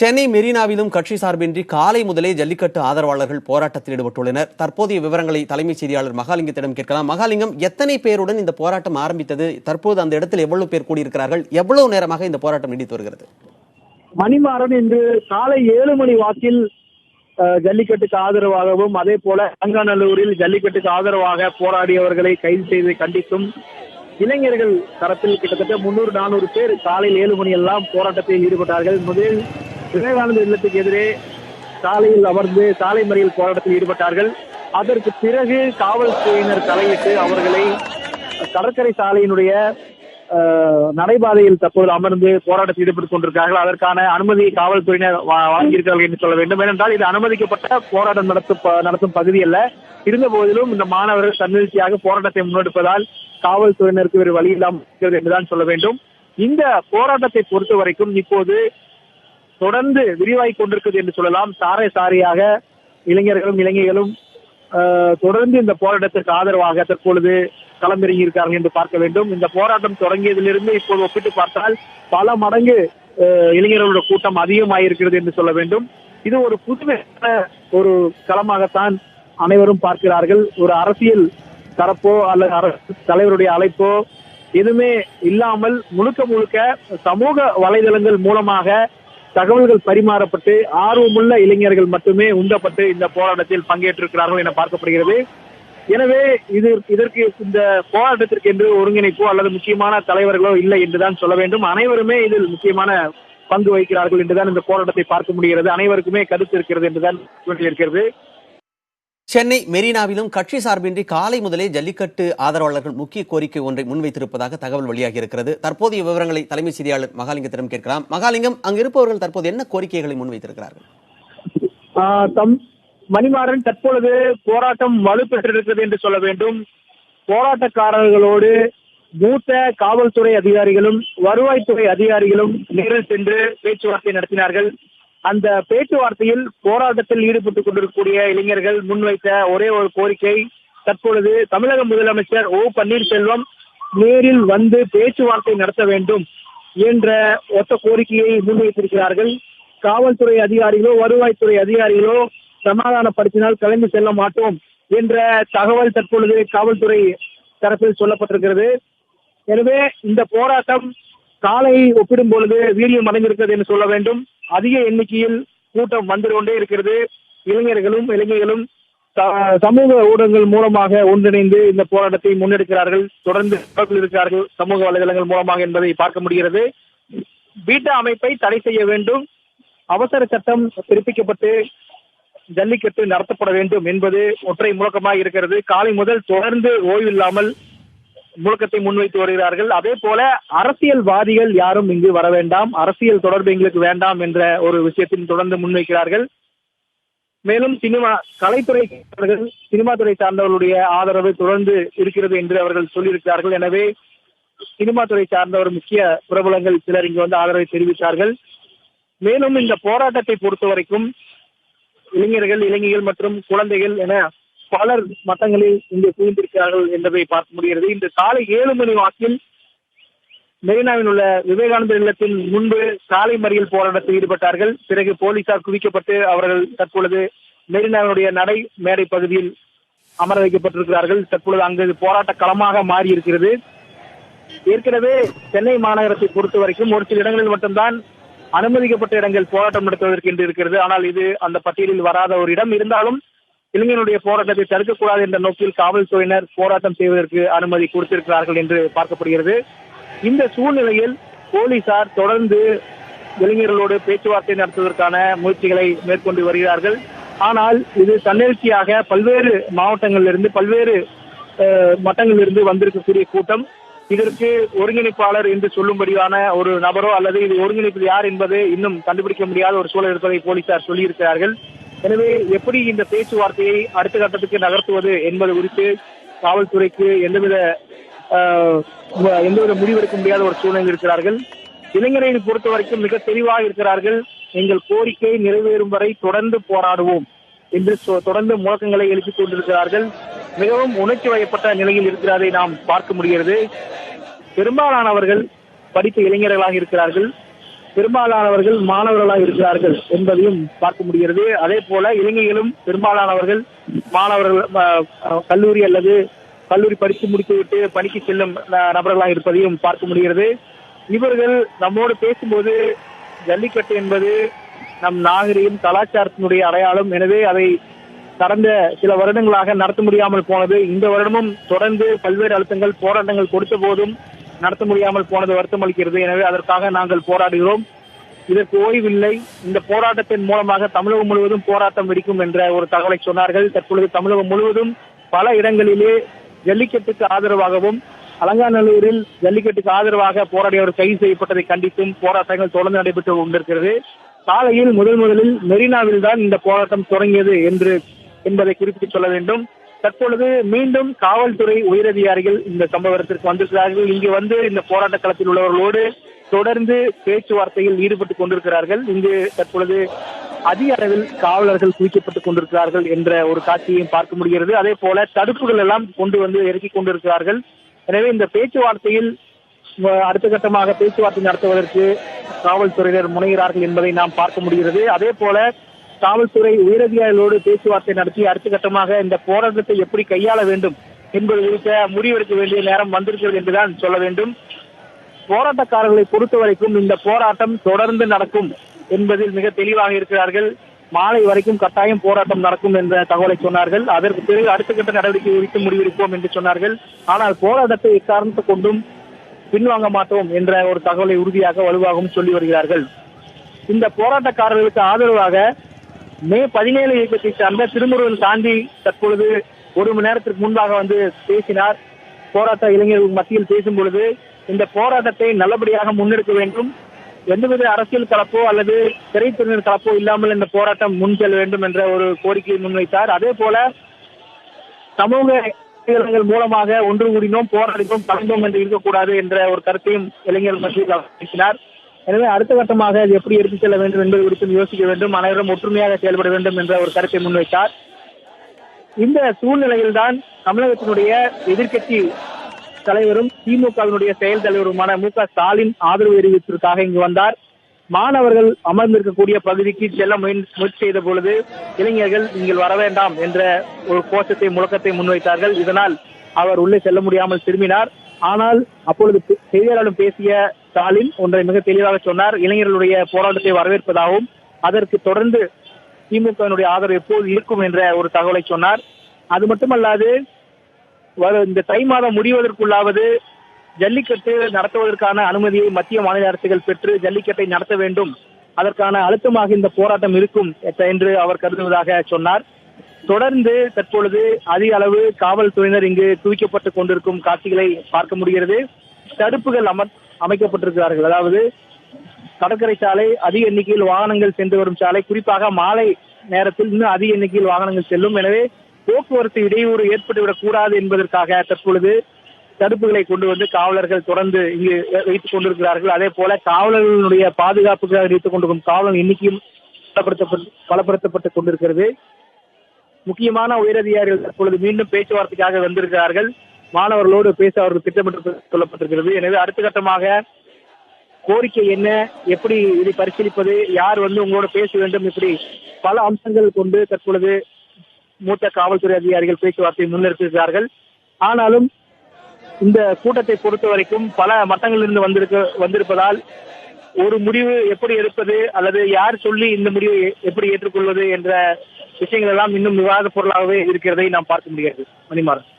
சென்னை மெரினாவிலும் கட்சி சார்பின்றி காலை முதலே ஜல்லிக்கட்டு ஆதரவாளர்கள் போராட்டத்தில் ஈடுபட்டுள்ளனர். தற்போதைய விவரங்களை தலைமைச் செய்தியாளர் மகாலிங்கத்திடம் கேட்கலாம். மகாலிங்கம், எத்தனை பேருடன் இந்த போராட்டம் ஆரம்பித்தது? தற்போது அந்த இடத்தில் எவ்வளவு பேர் கூடியிருக்கிறார்கள்? எவ்வளவு நேரமாக இந்த போராட்டம் நீடித்து வருகிறது? மணிமாறன் இன்று காலை 7 மணி வாக்கில் ஜல்லிக்கட்டுக்கு ஆதரவாகவும் அதே போல அலங்காநல்லூரில் ஜல்லிக்கட்டுக்கு ஆதரவாக போராடியவர்களை கைது செய்து கண்டித்தும் இளைஞர்கள் தரப்பில் கிட்டத்தட்ட 300-400 பேர் காலையில் 7 மணி எல்லாம் போராட்டத்தில் ஈடுபட்டார்கள். முதலில் விவேகானந்தர் இல்லத்துக்கு எதிரே சாலையில் அமர்ந்து சாலை மறியல் போராட்டத்தில் ஈடுபட்டார்கள். அதற்கு பிறகு காவல்துறையினர் தலையிட்டு அவர்களை கடற்கரை சாலையினுடைய நடைபாதையில் தற்போது அமர்ந்து போராட்டத்தில் ஈடுபட்டுக் கொண்டிருக்கிறார்கள். அதற்கான அனுமதியை காவல்துறையினர் வழங்கியிருக்கிறார்கள் என்று சொல்ல வேண்டும். ஏனென்றால் இது அனுமதிக்கப்பட்ட போராட்டம் நடத்தும் பகுதி அல்ல. இருந்த போதிலும் இந்த மாணவர்கள் தன்னெழுச்சியாக போராட்டத்தை முன்னெடுப்பதால் காவல்துறையினருக்கு வேறு வழி இல்லாமல் இருக்கிறது என்றுதான் சொல்ல வேண்டும். இந்த போராட்டத்தை பொறுத்த வரைக்கும் இப்போது தொடர்ந்து விரிவாகிக் கொண்டிருக்கிறது என்று சொல்லலாம். சாரை சாரியாக இளைஞர்களும் இளைஞர்களும் தொடர்ந்து இந்த போராட்டத்திற்கு ஆதரவாக தற்பொழுது களமிறங்கி இருக்கிறார்கள் என்று பார்க்க வேண்டும். இந்த போராட்டம் தொடங்கியதிலிருந்து இப்போது ஒப்பிட்டு பார்த்தால் பல மடங்கு இளைஞர்களுடைய கூட்டம் அதிகமாயிருக்கிறது என்று சொல்ல வேண்டும். இது ஒரு புதுமையான ஒரு களமாகத்தான் அனைவரும் பார்க்கிறார்கள். ஒரு அரசியல் தரப்போ அல்லது அரசு தலைவருடைய அழைப்போ எதுவுமே இல்லாமல் முழுக்க சமூக வலைதளங்கள் மூலமாக தகவல்கள் பரிமாறப்பட்டு ஆர்வமுள்ள இளைஞர்கள் மட்டுமே உந்தப்பட்டு இந்த போராட்டத்தில் பங்கேற்றிருக்கிறார்கள் என பார்க்கப்படுகிறது. எனவே இதற்கு இந்த போராட்டத்திற்கு என்று ஒருங்கிணைப்போ அல்லது முக்கியமான தலைவர்களோ இல்லை என்றுதான் சொல்ல வேண்டும். அனைவருமே இதில் முக்கியமான பங்கு வகிக்கிறார்கள் என்றுதான் இந்த போராட்டத்தை பார்க்க முடிகிறது. அனைவருக்குமே கருத்து இருக்கிறது என்றுதான் இருக்கிறது. சென்னை மெரினாவிலும் கட்சி சார்பின்றி காலை முதலே ஜல்லிக்கட்டு ஆதரவாளர்கள் முக்கிய கோரிக்கை ஒன்றை முன்வைத்திருப்பதாக தகவல் வெளியாகி இருக்கிறது. தற்போதைய விவரங்களை தலைமை செய்தியாளர் மகாலிங்கத்திடம் கேட்கலாம். மகாலிங்கம், அங்கு இருப்பவர்கள் தற்போது என்ன கோரிக்கைகளை முன்வைத்திருக்கிறார்கள்? மணிமாறன், தற்பொழுது போராட்டம் வலுப்பெற்றிருக்கிறது என்று சொல்ல வேண்டும். போராட்டக்காரர்களோடு மூத்த காவல்துறை அதிகாரிகளும் வருவாய்த்துறை அதிகாரிகளும் நேரில் சென்று பேச்சுவார்த்தை நடத்தினார்கள். அந்த பேச்சுவார்த்தையில் போராட்டத்தில் ஈடுபட்டுக் கொண்டிருக்கக்கூடிய இளைஞர்கள் முன்வைத்த ஒரே ஒரு கோரிக்கை, தற்பொழுது தமிழக முதலமைச்சர் ஓ பன்னீர்செல்வம் நேரில் வந்து பேச்சுவார்த்தை நடத்த வேண்டும் என்ற ஒத்த கோரிக்கையை முன்வைத்திருக்கிறார்கள். காவல்துறை அதிகாரிகளோ வருவாய்த்துறை அதிகாரிகளோ சமாதானப்படுத்தினால் கிளம்பி செல்ல மாட்டோம் என்ற தகவல் தற்பொழுது காவல்துறை தரப்பில் சொல்லப்பட்டிருக்கிறது. எனவே இந்த போராட்டம் காலையை ஒப்பிடும் பொழுது வீரியம் அடைந்திருக்கிறது என்று சொல்ல வேண்டும். அதிக எண்ணிக்கையில் கூட்டம் வந்து கொண்டே இருக்கிறது. இளைஞர்களும் சமூக ஊடகங்கள் மூலமாக ஒன்றிணைந்து இந்த போராட்டத்தை முன்னெடுக்கிறார்கள். தொடர்ந்து இருக்கிறார்கள் சமூக வலைதளங்கள் மூலமாக என்பதை பார்க்க முடிகிறது. பீட்டா அமைப்பை தடை செய்ய வேண்டும், அவசர சட்டம் பிறப்பிக்கப்பட்டு ஜல்லிக்கட்டு நடத்தப்பட வேண்டும் என்பது ஒற்றை முழக்கமாக இருக்கிறது. காலை முதல் தொடர்ந்து ஓய்வில்லாமல் முழக்கத்தை முன்வைத்து வருகிறார்கள். அதே போல அரசியல்வாதிகள் யாரும் இங்கு வர வேண்டாம், அரசியல் தொடர்பு எங்களுக்கு வேண்டாம் என்ற ஒரு விஷயத்தையும் தொடர்ந்து முன்வைக்கிறார்கள். மேலும் கலைத்துறை சினிமா துறை சார்ந்தவர்களுடைய ஆதரவு தொடர்ந்து இருக்கிறது என்று அவர்கள் சொல்லியிருக்கிறார்கள். எனவே சினிமா துறை சார்ந்தவர் முக்கிய பிரபலங்கள் சிலர் இங்கு வந்து ஆதரவை தெரிவித்தார்கள். மேலும் இந்த போராட்டத்தை பொறுத்த வரைக்கும் இளைஞர்கள் மற்றும் குழந்தைகள் என பலர் மட்டங்களில் இங்கு குவிந்திருக்கிறார்கள் என்பதை பார்க்க முடிகிறது. இன்று காலை 7 மணி வாக்கில் மெரினாவில் உள்ள விவேகானந்தர் இல்லத்தின் முன்பு சாலை மறியல் போராட்டத்தில் ஈடுபட்டார்கள். பிறகு போலீசார் குவிக்கப்பட்டு அவர்கள் தற்பொழுது மெரினாவினுடைய நடை மேடை பகுதியில் அமர வைக்கப்பட்டிருக்கிறார்கள். தற்பொழுது அங்கு போராட்ட களமாக மாறி இருக்கிறது. ஏற்கனவே சென்னை மாநகரத்தை பொறுத்த வரைக்கும் ஒரு சில இடங்களில் மட்டும்தான் அனுமதிக்கப்பட்ட இடங்கள் போராட்டம் நடத்துவதற்கு என்று இருக்கிறது. ஆனால் இது அந்த பட்டியலில் வராத ஒரு இடம். இருந்தாலும் இளைஞருடைய போராட்டத்தை தடுக்கக்கூடாது என்ற நோக்கில் காவல்துறையினர் போராட்டம் செய்வதற்கு அனுமதி கொடுத்திருக்கிறார்கள் என்று பார்க்கப்படுகிறது. இந்த சூழ்நிலையில் போலீசார் தொடர்ந்து இளைஞர்களோடு பேச்சுவார்த்தை நடத்துவதற்கான முயற்சிகளை மேற்கொண்டு வருகிறார்கள். ஆனால் இது தன்னெழுச்சியாக பல்வேறு மாவட்டங்களிலிருந்து பல்வேறு மட்டங்களிலிருந்து வந்திருக்கக்கூடிய கூட்டம். இதற்கு ஒருங்கிணைப்பாளர் என்று சொல்லும்படியான ஒரு நபரோ அல்லது இது ஒருங்கிணைப்பது யார் என்பது இன்னும் கண்டுபிடிக்க முடியாத ஒரு சூழல் இருப்பதை போலீசார் சொல்லியிருக்கிறார்கள். எனவே எப்படி இந்த பேச்சுவார்த்தையை அடுத்த கட்டத்துக்கு நகர்த்துவது என்பது குறித்து காவல்துறைக்கு எந்தவித முடிவெடுக்க முடியாத ஒரு சூழ்நிலை இருக்கிறார்கள். இளைஞரை பொறுத்த வரைக்கும் மிக தெளிவாக இருக்கிறார்கள். எங்கள் கோரிக்கை நிறைவேறும் வரை தொடர்ந்து போராடுவோம் என்று தொடர்ந்து முழக்கங்களை எழுப்பிக் கொண்டிருக்கிறார்கள். மிகவும் உணர்ச்சி வயப்பட்ட நிலையில் இருக்கிறதை நாம் பார்க்க முடிகிறது. பெரும்பாலானவர்கள் படித்த இளைஞர்களாக இருக்கிறார்கள். பெரும்பாலானவர்கள் மாணவர்களாக இருக்கிறார்கள் என்பதையும் பார்க்க முடிகிறது. அதே போல இளைஞர்களும் பெரும்பாலானவர்கள் மாணவர்கள் கல்லூரி அல்லது கல்லூரி படித்து முடித்துவிட்டு பணிக்கு செல்லும் நபர்களாக இருப்பதையும் பார்க்க முடிகிறது. இவர்கள் நம்மோடு பேசும்போது ஜல்லிக்கட்டு என்பது நம் நாகரிகம் கலாச்சாரத்தினுடைய அடையாளம், எனவே அதை கடந்த சில வருடங்களாக நடத்த முடியாமல் போனது. இந்த வருடமும் தொடர்ந்து பல்வேறு அழுத்தங்கள் போராட்டங்கள் கொடுத்த போதும் நடத்த முடியாமல் போனது வருத்தம் அளிக்கிறது. எனவே அதற்காக நாங்கள் போராடுகிறோம், இதற்கு ஓய்வில்லை. இந்த போராட்டத்தின் மூலமாக தமிழகம் முழுவதும் போராட்டம் வெடிக்கும் என்ற ஒரு தகவலை சொன்னார்கள். தற்பொழுது தமிழகம் முழுவதும் பல இடங்களிலே ஜல்லிக்கட்டுக்கு ஆதரவாகவும் அலங்காநல்லூரில் ஜல்லிக்கட்டுக்கு ஆதரவாக போராடியவர் கைது செய்யப்பட்டதை கண்டித்தும் போராட்டங்கள் தொடர்ந்து நடைபெற்று கொண்டிருக்கிறது. காலையில் முதலில் மெரினாவில் தான் இந்த போராட்டம் தொடங்கியது என்பதை குறிப்பிட்டு சொல்ல வேண்டும். தற்பொழுது மீண்டும் காவல்துறை உயரதிகாரிகள் இந்த சம்பவத்திற்கு வந்திருக்கிறார்கள். இங்கு வந்து இந்த போராட்ட களத்தில் உள்ளவர்களோடு தொடர்ந்து பேச்சுவார்த்தையில் ஈடுபட்டுக் கொண்டிருக்கிறார்கள். இங்கு தற்பொழுது அதிக அளவில் காவலர்கள் குவிக்கப்பட்டுக் கொண்டிருக்கிறார்கள் என்ற ஒரு காட்சியையும் பார்க்க முடிகிறது. அதே போல தடுப்புகள் எல்லாம் கொண்டு வந்து இறக்கிக் கொண்டிருக்கிறார்கள். எனவே இந்த பேச்சுவார்த்தையில் அடுத்த கட்டமாக பேச்சுவார்த்தை நடத்துவதற்கு காவல்துறையினர் முனைகிறார்கள் என்பதை நாம் பார்க்க முடிகிறது. அதே போல காவல்துறை உயரதிகாரிகளோடு பேச்சுவார்த்தை நடத்தி அடுத்த கட்டமாக இந்த போராட்டத்தை எப்படி கையாள வேண்டும் என்பது குறித்த முடிவெடுக்க வேண்டிய நேரம் வந்திருக்கிறது என்றுதான் சொல்ல வேண்டும். போராட்டக்காரர்களை பொறுத்த வரைக்கும் இந்த போராட்டம் தொடர்ந்து நடக்கும் என்பதில் மிக தெளிவாக இருக்கிறார்கள். மாலை வரைக்கும் கட்டாயம் போராட்டம் நடக்கும் என்ற தகவலை சொன்னார்கள். அதற்கு பிறகு அடுத்த கட்ட நடவடிக்கை குறித்து முடிவெடுப்போம் என்று சொன்னார்கள். ஆனால் போராட்டத்தை எக்காரணத்தை கொண்டும் பின்வாங்க மாட்டோம் என்ற ஒரு தகவலை உறுதியாக வலுவாகவும் சொல்லி வருகிறார்கள். இந்த போராட்டக்காரர்களுக்கு ஆதரவாக மே 17 இயக்கத்தை சார்ந்த திருமுருகன் காந்தி தற்பொழுது ஒரு மணி நேரத்திற்கு முன்பாக வந்து பேசினார். போராட்ட இளைஞர்கள் மத்தியில் பேசும் பொழுது இந்த போராட்டத்தை நல்லபடியாக முன்னெடுக்க வேண்டும், எந்தவித அரசியல் கலப்போ அல்லது திரைத்துறையினர் கலப்போ இல்லாமல் இந்த போராட்டம் முன் செல்ல வேண்டும் என்ற ஒரு கோரிக்கையை முன்வைத்தார். அதே போல சமூக இளைஞர்கள் மூலமாக ஒன்று கூடினோம், போராடினோம், கலந்தோம் என்று இருக்கக்கூடாது என்ற ஒரு கருத்தையும் இளைஞர்கள் மத்தியில் பேசினார். எனவே அடுத்த கட்டமாக அது எப்படி எடுத்துச் செல்ல வேண்டும் என்பது குறித்து யோசிக்க வேண்டும், அனைவரும் ஒற்றுமையாக செயல்பட வேண்டும் என்ற ஒரு கருத்தை முன்வைத்தார். இந்த சூழ்நிலையில்தான் தமிழகத்தினுடைய எதிர்க்கட்சி தலைவரும் திமுகவினுடைய செயல் தலைவருமான மு.க. ஸ்டாலின் ஆதரவு தெரிவிப்பதற்காக இங்கு வந்தார். மாணவர்கள் அமர்ந்திருக்கக்கூடிய பகுதிக்கு செல்ல முயற்சி செய்த பொழுது இளைஞர்கள் நீங்கள் வர வேண்டாம் என்ற ஒரு கோஷத்தை முழக்கத்தை முன்வைத்தார்கள். இதனால் அவர் உள்ளே செல்ல முடியாமல் திரும்பினார். ஆனால் அப்பொழுது செய்தியாளர்களும் பேசிய ஸ்டாலின் ஒன்றை மிக தெளிவாக சொன்னார். இளைஞர்களுடைய போராட்டத்தை வரவேற்பதாகவும் அதற்கு தொடர்ந்து திமுகவினுடைய ஆதரவு எப்போது இருக்கும் என்ற ஒரு தகவலை சொன்னார். அது மட்டுமல்லாது இந்த தை மாதம் முடிவதற்குள்ளாவது ஜல்லிக்கட்டு நடத்துவதற்கான அனுமதியை மத்திய மாநில அரசுகள் பெற்று ஜல்லிக்கட்டை நடத்த வேண்டும், அதற்கான அழுத்தமாக இந்த போராட்டம் இருக்கும் என்று அவர் கருதுவதாக சொன்னார். தொடர்ந்து தற்பொழுது அதிக அளவு காவல்துறையினர் இங்கு குவிக்கப்பட்டுக் கொண்டிருக்கும் காட்சிகளை பார்க்க முடிகிறது. தடுப்புகள் அமைக்கப்பட்டிருக்கிறார்கள். அதாவது கடற்கரை சாலை அதிக எண்ணிக்கையில் வாகனங்கள் சென்று வரும் சாலை, குறிப்பாக மாலை நேரத்தில் இன்னும் அதிக எண்ணிக்கையில் வாகனங்கள் செல்லும். எனவே போக்குவரத்து இடையூறு ஏற்பட்டுவிடக் கூடாது என்பதற்காக தற்பொழுது தடுப்புகளை கொண்டு வந்து காவலர்கள் தொடர்ந்து இங்கு வைத்துக் கொண்டிருக்கிறார்கள். அதே போல காவலர்களுடைய பாதுகாப்புக்காக வைத்துக் கொண்டிருக்கும் காவலர் எண்ணிக்கையும் பலப்படுத்தப்பட்டுக் கொண்டிருக்கிறது. முக்கியமான உயரதிகாரிகள் தற்பொழுது மீண்டும் பேச்சுவார்த்தைக்காக வந்திருக்கிறார்கள். மாணவர்களோடு பேச அவர்கள் திட்டமிட்டு சொல்லப்பட்டிருக்கிறது. எனவே அடுத்த கட்டமாக கோரிக்கை என்ன, எப்படி இதை பரிசீலிப்பது, யார் வந்து உங்களோட பேச வேண்டும், இப்படி பல அம்சங்கள் கொண்டு தற்பொழுது மூத்த காவல்துறை அதிகாரிகள் பேச்சுவார்த்தையை முன்னெடுத்திருக்கிறார்கள். ஆனாலும் இந்த கூட்டத்தை பொறுத்த வரைக்கும் பல மட்டங்களிலிருந்து வந்திருப்பதால் ஒரு முடிவு எப்படி எடுப்பது அல்லது யார் சொல்லி இந்த முடிவை எப்படி ஏற்றுக்கொள்வது என்ற விஷயங்கள் எல்லாம் இன்னும் விவாத பொருளாகவே இருக்கிறதை நாம் பார்க்க முடிகிறது. மணிமாறன்.